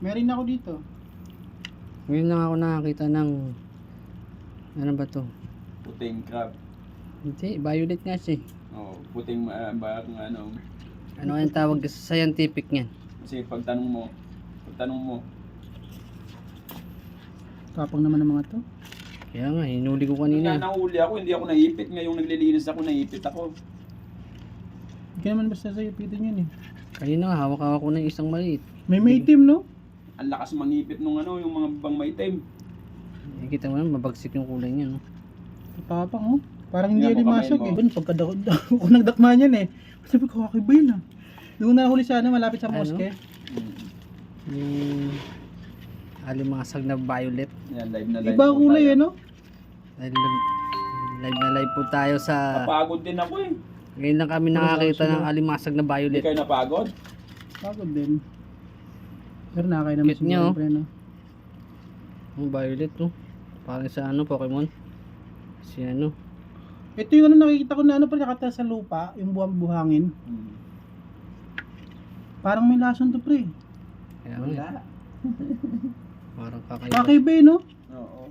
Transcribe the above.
Meron ako dito. Ngayon lang ako nakakita ng ano ba to? Puting crab. Hindi, violet nga siya. Oh, puting bakang ano. Ano ang tawag sa scientific niyan? Kasi pagtanong mo, Tapang naman ng mga to. Kaya nga, hinuli ko kanina kanina. nahuli ako, hindi ako naipit. Ngayong naglilinis ako, naipit ako. Hindi ka naman basta sa'yo pitin yun eh. Kanina nga, hawak-hawak ko ng isang maliit. May maitim no? Ang lakas mangipit nung ano, yung mga bang maitim. Kita mo naman, mabagsik yung kulay niya, no? Tapang oh. Parang hindi Tingnan mo alimasag kamay eh. mo. Bun, pagkadako ko nagdakma niyan eh. Sabi ko, okay ba yun ah? Yung nahuli sana malapit sa Ano? moske. Yung alimasag na violet. Yan, live na live. Iba po kulay tayo. ano? Live na live po tayo sa... Napagod din ako eh. Ngayon lang kami nakakita ng alimasag na Hindi violet. kayo napagod? Pagod din. Pero nakakain naman Cute niya, oh. pre, no? Ang violet, no? Parang sa ano, Pokemon. Si ano. Ito yung ano nakikita ko na ano pa nakata sa lupa, yung buhangin. Parang may lason to pre. Kaya nga, parang kakaiba. Kakaiba eh, no? Oo.